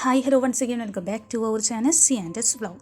Hi, hello once again, welcome back to our channel c&svlog.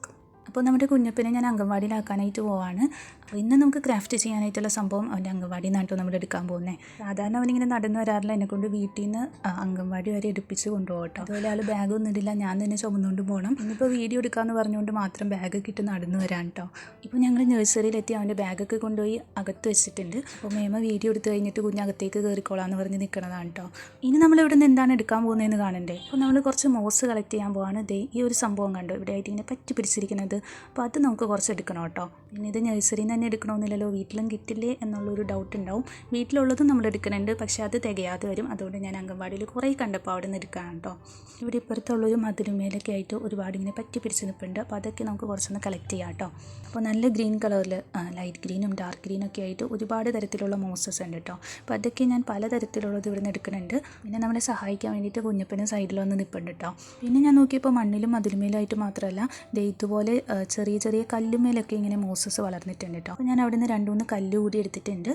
അപ്പോൾ നമ്മുടെ കുഞ്ഞപ്പനെ ഞാൻ അംഗൻവാടിയിലാക്കാനായിട്ട് പോവാണ്. അപ്പോൾ ഇന്ന് നമുക്ക് ക്രാഫ്റ്റ് ചെയ്യാനായിട്ടുള്ള സംഭവം അവൻ്റെ അംഗൻവാടിയിൽ നിന്നാണ് നമ്മൾ എടുക്കാൻ പോകുന്നത്. സാധാരണ അവനിങ്ങനെ നടന്നു വരാറില്ല, എന്നെക്കൊണ്ട് വീട്ടിൽ നിന്ന് അംഗൻവാടി വരെ എടുപ്പിച്ച് കൊണ്ടുപോകും കേട്ടോ. അതുപോലെ ആൾ ബാഗൊന്നും ഇടില്ല, ഞാൻ തന്നെ ചുമന്നുകൊണ്ട് പോകണം. ഇന്നിപ്പോൾ വീഡിയോ എടുക്കാമെന്ന് പറഞ്ഞുകൊണ്ട് മാത്രം ബാഗൊക്കെ ഇട്ട് നടന്നു വരാൻ കേട്ടോ. ഇപ്പോൾ ഞങ്ങൾ നഴ്സറിയിലെത്തി അവൻ്റെ ബാഗൊക്കെ കൊണ്ടുപോയി അകത്ത് വെച്ചിട്ടുണ്ട്. അപ്പോൾ മേമ വീഡിയോ എടുത്ത് കഴിഞ്ഞിട്ട് കുഞ്ഞകത്തേക്ക് കയറിക്കോളാന്ന് പറഞ്ഞ് നിൽക്കുന്നതാണ് കേട്ടോ. ഇനി നമ്മൾ ഇവിടെ നിന്ന് എന്താണ് എടുക്കാൻ പോകുന്നതെന്ന് കാണണ്ടേ. അപ്പോൾ നമ്മൾ കുറച്ച് മോസ് കളക്ട് ചെയ്യാൻ പോവാണ്. ഈ ഒരു സംഭവം കണ്ടോ, ഇവിടെ ആയിട്ട് ഇങ്ങനെ പറ്റി പിടിച്ചിരിക്കുന്നത്. അപ്പോൾ അത് നമുക്ക് കുറച്ച് എടുക്കണം കേട്ടോ. പിന്നെ ഇത് നഴ്സറിയിൽ നിന്ന് തന്നെ എടുക്കണമെന്നില്ലല്ലോ, വീട്ടിലും കിട്ടില്ലേ എന്നുള്ളൊരു ഡൗട്ട് ഉണ്ടാവും. വീട്ടിലുള്ളതും നമ്മൾ എടുക്കുന്നുണ്ട്, പക്ഷേ അത് തികയാതെ വരും. അതുകൊണ്ട് ഞാൻ അംഗൻവാടിയിൽ കുറേ കണ്ടപ്പോൾ അവിടെ നിന്ന് എടുക്കുകയാണ് കേട്ടോ. ഇവിടെ ഇപ്പുറത്തുള്ളൊരു മതിലുമേലൊക്കെ ആയിട്ട് ഒരുപാട് ഇങ്ങനെ പറ്റി പിടിച്ച് നിൽപ്പുണ്ട്. അപ്പോൾ അതൊക്കെ നമുക്ക് കുറച്ചൊന്ന് കളക്ട് ചെയ്യാം കേട്ടോ. അപ്പോൾ നല്ല ഗ്രീൻ കളറിൽ ലൈറ്റ് ഗ്രീനും ഡാർക്ക് ഗ്രീനൊക്കെ ആയിട്ട് ഒരുപാട് തരത്തിലുള്ള മോസസ് ഉണ്ട് കേട്ടോ. അപ്പോൾ അതൊക്കെ ഞാൻ പല തരത്തിലുള്ളത് ഇവിടെ നിന്ന് എടുക്കുന്നുണ്ട്. പിന്നെ നമ്മളെ സഹായിക്കാൻ വേണ്ടിയിട്ട് കുഞ്ഞപ്പനും സൈഡിൽ വന്ന് നിൽപ്പുണ്ട് കേട്ടോ. പിന്നെ ഞാൻ നോക്കിയപ്പോൾ മണ്ണിലും മതിലുമേലായിട്ട് മാത്രമല്ല, ഇതുപോലെ ചെറിയ ചെറിയ കല്ലുമേലൊക്കെ ഇങ്ങനെ മോസസ് വളർന്നിട്ടുണ്ട് കേട്ടോ. അപ്പോൾ ഞാൻ അവിടെ നിന്ന് 2-3 കല്ല് കൂടി എടുത്തിട്ടുണ്ട്.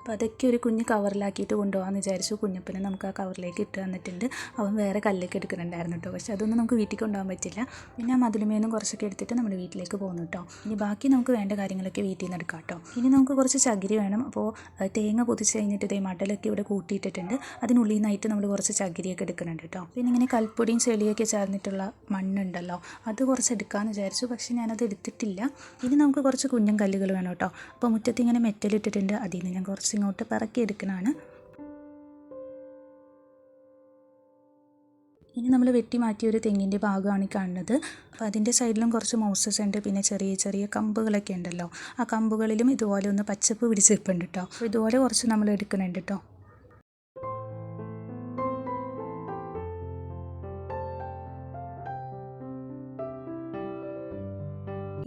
അപ്പോൾ അതൊക്കെ ഒരു കുഞ്ഞ് കവറിലാക്കിയിട്ട് കൊണ്ടുപോകാമെന്ന് വിചാരിച്ചു. കുഞ്ഞപ്പനെ നമുക്ക് ആ കവറിലേക്ക് ഇട്ട് തന്നിട്ടുണ്ട്. അവൻ വേറെ കല്ലൊക്കെ എടുക്കുന്നുണ്ടായിരുന്നു കേട്ടോ, പക്ഷേ അതൊന്നും നമുക്ക് വീട്ടിൽ കൊണ്ടുപോകാൻ പറ്റില്ല. പിന്നെ ആ മതിലുമേന്നും കുറച്ചൊക്കെ എടുത്തിട്ട് നമ്മുടെ വീട്ടിലേക്ക് പോകുന്നു കേട്ടോ. ഇനി ബാക്കി നമുക്ക് വേണ്ട കാര്യങ്ങളൊക്കെ വീട്ടിൽ നിന്ന് എടുക്കാം കേട്ടോ. ഇനി നമുക്ക് കുറച്ച് ചകിരി വേണം. അപ്പോൾ തേങ്ങ പൊതിച്ച് കഴിഞ്ഞിട്ട് ഇതേ മടലൊക്കെ ഇവിടെ കൂട്ടിയിട്ടിട്ടുണ്ട്. അതിനുള്ളിൽ നിന്നായിട്ട് നമ്മൾ കുറച്ച് ചകിരിയൊക്കെ എടുക്കുന്നുണ്ട് കേട്ടോ. പിന്നെ ഇങ്ങനെ കൽപ്പൊടിയും ചെളിയൊക്കെ ചേർന്നിട്ടുള്ള മണ്ണുണ്ടല്ലോ, അത് കുറച്ച് എടുക്കാമെന്ന് വിചാരിച്ചു, പക്ഷേ ഞാനത് എടുത്തിട്ടില്ല. ഇനി നമുക്ക് കുറച്ച് കുഞ്ഞൻ കല്ലുകൾ വേണം കേട്ടോ. അപ്പോൾ മുറ്റത്ത് ഇങ്ങനെ മെറ്റലിട്ടിട്ടുണ്ട്, അതിൽ നിന്ന് ഞാൻ കുറച്ച് ഇങ്ങോട്ട് പറക്കി എടുക്കണതാണ്. ഇനി നമ്മൾ വെട്ടി മാറ്റിയ ഒരു തെങ്ങിൻ്റെ ഭാഗമാണ് ഈ കാണുന്നത്. അപ്പോൾ അതിൻ്റെ സൈഡിലും കുറച്ച് മോസസ് ഉണ്ട്. പിന്നെ ചെറിയ ചെറിയ കമ്പുകളൊക്കെ ഉണ്ടല്ലോ, ആ കമ്പുകളിലും ഇതുപോലെ ഒന്ന് പച്ചപ്പ് പിടിച്ച് നിൽപ്പുണ്ട് കേട്ടോ. അപ്പോൾ ഇതുപോലെ കുറച്ച് നമ്മൾ എടുക്കുന്നുണ്ട് കേട്ടോ.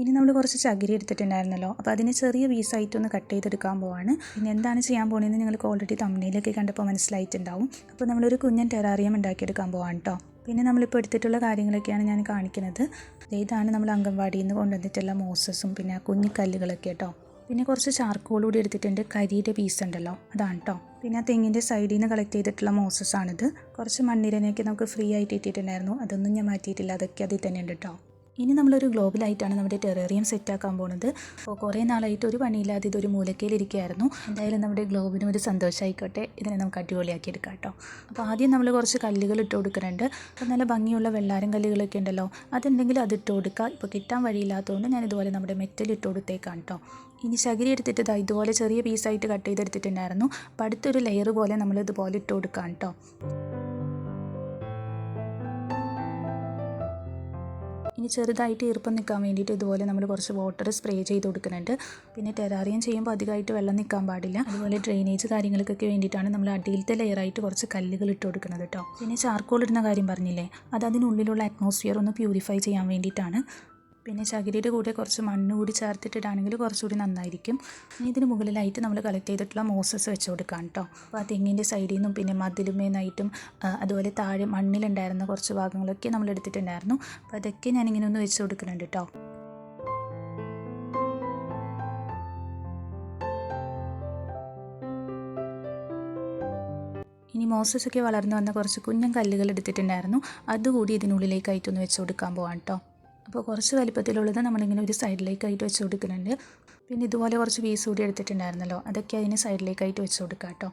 ഇനി നമ്മൾ കുറച്ച് ചകിരി എടുത്തിട്ടുണ്ടായിരുന്നല്ലോ, അപ്പോൾ അതിന് ചെറിയ പീസായിട്ടൊന്ന് കട്ട് ചെയ്തെടുക്കാൻ പോവാണ്. പിന്നെ എന്താണ് ചെയ്യാൻ പോകുന്നതെന്ന് നിങ്ങൾക്ക് ഓൾറെഡി തംബ്നെയിലൊക്കെ കണ്ടപ്പോൾ മനസ്സിലായിട്ടുണ്ടാവും. അപ്പോൾ നമ്മളൊരു കുഞ്ഞൻ ടെറാറിയം ഉണ്ടാക്കിയെടുക്കാൻ പോവാണ് കേട്ടോ. പിന്നെ നമ്മളിപ്പോൾ എടുത്തിട്ടുള്ള കാര്യങ്ങളൊക്കെയാണ് ഞാൻ കാണിക്കുന്നത്. ഇതാണ് നമ്മൾ അംഗൻവാടിയിൽ നിന്ന് കൊണ്ടുവന്നിട്ടുള്ള മോസസും പിന്നെ ആ കുഞ്ഞിക്കല്ലുകളൊക്കെ കേട്ടോ. പിന്നെ കുറച്ച് ചാർക്കോൾ കൂടി എടുത്തിട്ടുണ്ട്, കരിയുടെ പീസ് ഉണ്ടല്ലോ, അതാണ് കേട്ടോ. പിന്നെ ആ തെങ്ങിൻ്റെ സൈഡിൽ നിന്ന് കളക്ട് ചെയ്തിട്ടുള്ള മോസസാണിത്. കുറച്ച് മണ്ണിരനെയൊക്കെ നമുക്ക് ഫ്രീ ആയിട്ട് ഇട്ടിട്ടുണ്ടായിരുന്നു, അതൊന്നും ഞാൻ മാറ്റിയിട്ടില്ല, അതൊക്കെ അതിൽ തന്നെ ഉണ്ട് കേട്ടോ. ഇനി നമ്മളൊരു ഗ്ലോബിലായിട്ടാണ് നമ്മുടെ ടെറേറിയം സെറ്റാക്കാൻ പോകുന്നത്. അപ്പോൾ കുറേ നാളായിട്ട് ഒരു പണിയില്ലാതെ ഇതൊരു മൂലക്കയിലിരിക്കുകയായിരുന്നു. എന്തായാലും നമ്മുടെ ഗ്ലോബിനും ഒരു സന്തോഷമായിക്കോട്ടെ, ഇതിനെ നമുക്ക് അടിപൊളിയാക്കി എടുക്കാം കേട്ടോ. അപ്പോൾ ആദ്യം നമ്മൾ കുറച്ച് കല്ലുകൾ ഇട്ട് കൊടുക്കുന്നുണ്ട്. അപ്പോൾ നല്ല ഭംഗിയുള്ള വെള്ളാരം കല്ലുകളൊക്കെ ഉണ്ടല്ലോ, അതുണ്ടെങ്കിൽ അതിട്ട് കൊടുക്കുക. ഇപ്പോൾ കിട്ടാൻ വഴിയില്ലാത്തതുകൊണ്ട് ഞാൻ ഇതുപോലെ നമ്മുടെ മെറ്റൽ ഇട്ട് കൊടുത്തേക്കാണ് കേട്ടോ. ഇനി ചകിരി എടുത്തിട്ട് ഇതുപോലെ ചെറിയ പീസായിട്ട് കട്ട് ചെയ്തെടുത്തിട്ടുണ്ടായിരുന്നു. അപ്പോൾ അടുത്തൊരു ലെയർ പോലെ നമ്മൾ ഇതുപോലെ ഇട്ട് കൊടുക്കാം കേട്ടോ. ഇനി ചെറുതായിട്ട് ഈർപ്പം നിൽക്കാൻ വേണ്ടിയിട്ട് ഇതുപോലെ നമ്മൾ കുറച്ച് വാട്ടർ സ്പ്രേ ചെയ്ത് കൊടുക്കുന്നുണ്ട്. പിന്നെ ടെറാറിയം ചെയ്യുമ്പോൾ അധികമായിട്ട് വെള്ളം നിൽക്കാൻ പാടില്ല. അതുപോലെ ഡ്രെയിനേജ് കാര്യങ്ങൾക്കൊക്കെ വേണ്ടിയിട്ടാണ് നമ്മൾ അടിയിലത്തെ ലെയറായിട്ട് കുറച്ച് കല്ലുകൾ ഇട്ട് കൊടുക്കുന്നത് കേട്ടോ. പിന്നെ ചാർക്കോൾ ഇടുന്ന കാര്യം പറഞ്ഞില്ലേ, അത് അതിനുള്ളിലുള്ള അറ്റ്മോസ്ഫിയർ ഒന്ന് പ്യൂരിഫൈ ചെയ്യാൻ വേണ്ടിയിട്ടാണ്. പിന്നെ ചകിരിയുടെ കൂടെ കുറച്ച് മണ്ണ് കൂടി ചേർത്തിട്ടിട്ടാണെങ്കിൽ കുറച്ചുകൂടി നന്നായിരിക്കും. ഇനി ഇതിന് മുകളിലായിട്ട് നമ്മൾ കളക്ട് ചെയ്തിട്ടുള്ള മോസസ് വെച്ച് കൊടുക്കാം കേട്ടോ. അപ്പോൾ ആ തെങ്ങിൻ്റെ സൈഡിൽ നിന്നും പിന്നെ മതിലുമേന്നായിട്ടും അതുപോലെ താഴെ മണ്ണിലുണ്ടായിരുന്ന കുറച്ച് ഭാഗങ്ങളൊക്കെ നമ്മൾ എടുത്തിട്ടുണ്ടായിരുന്നു. അപ്പോൾ അതൊക്കെ ഞാനിങ്ങനെ ഒന്ന് വെച്ച് കൊടുക്കുന്നുണ്ട് കേട്ടോ. ഇനി മോസസൊക്കെ വളർന്നു വന്ന കുറച്ച് കുഞ്ഞൻ കല്ലുകൾ എടുത്തിട്ടുണ്ടായിരുന്നു, അതുകൂടി ഇതിനുള്ളിലേക്കായിട്ടൊന്ന് വെച്ച് കൊടുക്കാൻ പോകാം കേട്ടോ. അപ്പോൾ കുറച്ച് വലിപ്പത്തിലുള്ളത് നമ്മളിങ്ങനെ ഒരു സൈഡിലേക്കായിട്ട് വെച്ച് കൊടുക്കുന്നുണ്ട്. പിന്നെ ഇതുപോലെ കുറച്ച് പീസ് കൂടി എടുത്തിട്ടുണ്ടായിരുന്നല്ലോ, അതൊക്കെ അതിന് സൈഡിലേക്കായിട്ട് വെച്ച് കൊടുക്കാം കേട്ടോ.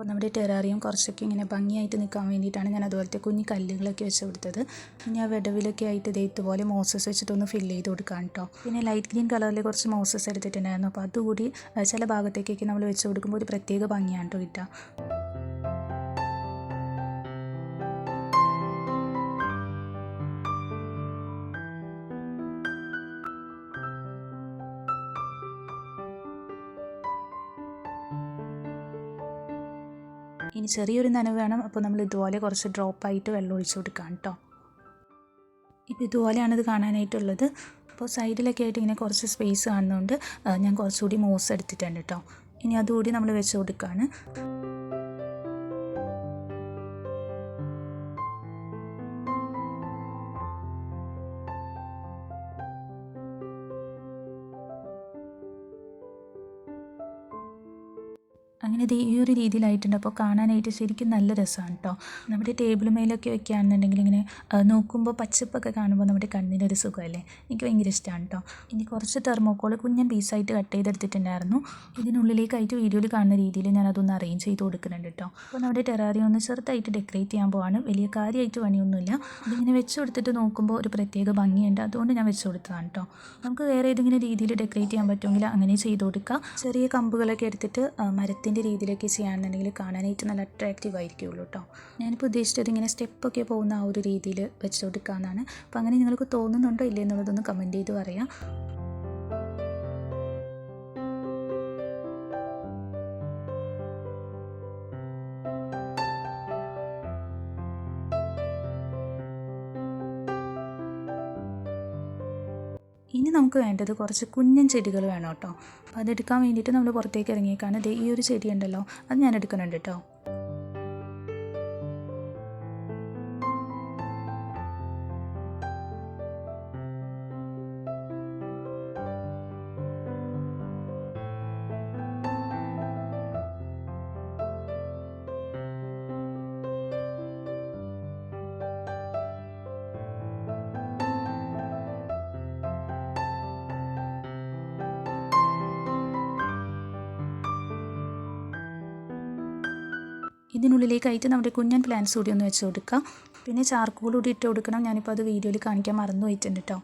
നമ്മുടെ ടെറാറിയം കുറച്ചൊക്കെ ഇങ്ങനെ ഭംഗിയായിട്ട് നിൽക്കാൻ വേണ്ടിയിട്ടാണ് ഞാൻ അതുപോലത്തെ കുഞ്ഞു കല്ലുകളൊക്കെ വെച്ച് കൊടുത്തത്. ഇനി ആ വിടവിലൊക്കെ ആയിട്ട് ഇതുപോലെ മോസസ് വെച്ചിട്ടൊന്ന് ഫില്ല് ചെയ്ത് കൊടുക്കാം കേട്ടോ. പിന്നെ ലൈറ്റ് ഗ്രീൻ കളറിൽ കുറച്ച് മോസസ് എടുത്തിട്ടുണ്ടായിരുന്നു. അപ്പോൾ അതുകൂടി ചില ഭാഗത്തേക്കൊക്കെ നമ്മൾ വെച്ച് കൊടുക്കുമ്പോൾ ഒരു പ്രത്യേക ഭംഗിയാണ് കേട്ടോ കിട്ടുക. ഇനി ചെറിയൊരു നനവ് വേണം. അപ്പോൾ നമ്മൾ ഇതുപോലെ കുറച്ച് ഡ്രോപ്പായിട്ട് വെള്ളം ഒഴിച്ച് കൊടുക്കാം കേട്ടോ. ഇപ്പോൾ ഇതുപോലെയാണ് ഇത് കാണാനായിട്ടുള്ളത്. അപ്പോൾ സൈഡിലൊക്കെ ആയിട്ട് ഇങ്ങനെ കുറച്ച് സ്പേസ് കാണുന്നതുകൊണ്ട് ഞാൻ കുറച്ചുകൂടി മോസ് എടുത്തിട്ടുണ്ട് കേട്ടോ. ഇനി അതുകൂടി നമ്മൾ വെച്ച് കൊടുക്കുകയാണ്. അങ്ങനെ ഇത് ഈ ഒരു രീതിയിലായിട്ടുണ്ട്. അപ്പോൾ കാണാനായിട്ട് ശരിക്കും നല്ല രസമാണ് കേട്ടോ. നമ്മുടെ ടേബിൾ മേലൊക്കെ വെക്കുകയാണെന്നുണ്ടെങ്കിൽ ഇങ്ങനെ നോക്കുമ്പോൾ പച്ചപ്പൊക്കെ കാണുമ്പോൾ നമ്മുടെ കണ്ണിനൊരു സുഖമല്ലേ. എനിക്ക് ഭയങ്കര ഇഷ്ടമാണ് കേട്ടോ. ഇനി കുറച്ച് തെർമോക്കോൾ കുഞ്ഞൻ പീസായിട്ട് കട്ട് ചെയ്തെടുത്തിട്ടുണ്ടായിരുന്നു. ഇതിനുള്ളിലേക്കായിട്ട് വീഡിയോയിൽ കാണുന്ന രീതിയിൽ ഞാൻ അതൊന്ന് അറേഞ്ച് ചെയ്ത് കൊടുക്കുന്നുണ്ട് കേട്ടോ. അപ്പോൾ നമ്മുടെ ടെറാറിയം ഒന്ന് ചെറുതായിട്ട് ഡെക്കറേറ്റ് ചെയ്യാൻ പോവാണ്. വലിയ കാര്യമായിട്ട് പണിയൊന്നുമില്ല. ഇതിങ്ങനെ വെച്ച് കൊടുത്തിട്ട് നോക്കുമ്പോൾ ഒരു പ്രത്യേക ഭംഗിയുണ്ട്. അതുകൊണ്ട് ഞാൻ വെച്ച് കൊടുത്തതാണ് കേട്ടോ. നമുക്ക് വേറെ ഏതെങ്കിലും രീതിയിൽ ഡെക്കറേറ്റ് ചെയ്യാൻ പറ്റുമെങ്കിൽ അങ്ങനെ ചെയ്ത് കൊടുക്കുക. ചെറിയ കമ്പുകളൊക്കെ എടുത്തിട്ട് മരത്തിൻ്റെ രീതിയിലൊക്കെ ചെയ്യുകയാണെന്നുണ്ടെങ്കിൽ കാണാനായിട്ട് നല്ല അട്രാക്റ്റീവ് ആയിരിക്കുള്ളൂ കേട്ടോ. ഞാനിപ്പോൾ ഉദ്ദേശിച്ചത് ഇങ്ങനെ സ്റ്റെപ്പൊക്കെ പോകുന്ന ആ ഒരു രീതിയിൽ വെച്ച് കൊടുക്കാമെന്നാണ്. അപ്പോൾ അങ്ങനെ നിങ്ങൾക്ക് തോന്നുന്നുണ്ടോ ഇല്ലേ എന്നുള്ളതൊന്ന് കമൻറ്റ് ചെയ്ത് പറയാം. ഇനി നമുക്ക് വേണ്ടത് കുറച്ച് കുഞ്ഞൻ ചെടികൾ വേണം കേട്ടോ. അപ്പോൾ അതെടുക്കാൻ വേണ്ടിയിട്ട് നമ്മൾ പുറത്തേക്ക് ഇറങ്ങിയേക്കാണ്. ഈ ഒരു ചെടി ഉണ്ടല്ലോ, അത് ഞാൻ എടുക്കുന്നുണ്ട് കേട്ടോ. ഇതിനുള്ളിലേക്കായിട്ട് നമ്മുടെ കുഞ്ഞൻ പ്ലാന്റ്സ് കൂടി ഒന്ന് വെച്ച് കൊടുക്കാം. പിന്നെ ചാർക്കോൾ കൂടി ഇട്ട് കൊടുക്കണം. ഞാനിപ്പോൾ അത് വീഡിയോയിൽ കാണിക്കാൻ മറന്നു പോയിട്ടുണ്ട് കേട്ടോ.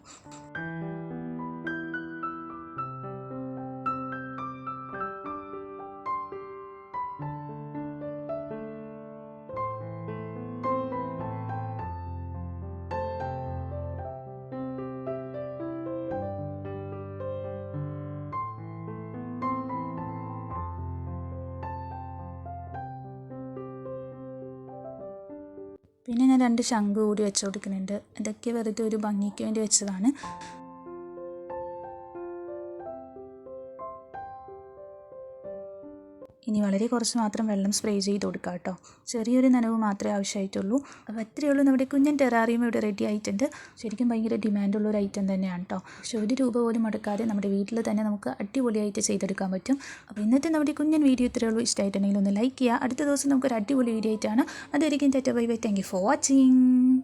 പിന്നെ ഞാൻ 2 ശംഖ് കൂടി വെച്ച് കൊടുക്കുന്നുണ്ട്. ഇതൊക്കെ വെറുതെ ഒരു ഭംഗിക്ക് വേണ്ടി വെച്ചതാണ്. ഇനി വളരെ കുറച്ച് മാത്രം വെള്ളം സ്പ്രേ ചെയ്ത് കൊടുക്കുക കേട്ടോ. ചെറിയൊരു നനവ് മാത്രമേ ആവശ്യമായിട്ടുള്ളൂ. അപ്പോൾ അത്രയേ ഉള്ളൂ. നമ്മുടെ കുഞ്ഞൻ ടെറാറിയം ഇവിടെ റെഡി ആയിട്ടുണ്ട്. ശരിക്കും ഭയങ്കര ഡിമാൻഡുള്ള ഒരു ഐറ്റം തന്നെയാണ് കേട്ടോ. പക്ഷേ 1 രൂപ പോലും മുടക്കാതെ നമ്മുടെ വീട്ടിൽ തന്നെ നമുക്ക് അടിപൊളിയായിട്ട് ചെയ്തെടുക്കാൻ പറ്റും. അപ്പോൾ ഇന്നത്തെ നമ്മുടെ കുഞ്ഞൻ വീഡിയോ ഇത്രയേ ഉള്ളൂ. ഇഷ്ടമായിട്ടുണ്ടെങ്കിൽ ഒന്ന് ലൈക്ക് ചെയ്യുക. അടുത്ത ദിവസം നമുക്കൊരു അടിപൊളി വീഡിയോ ആയിട്ടാണ്. അതായിരിക്കും. Tata bye bye. Thank you for watching.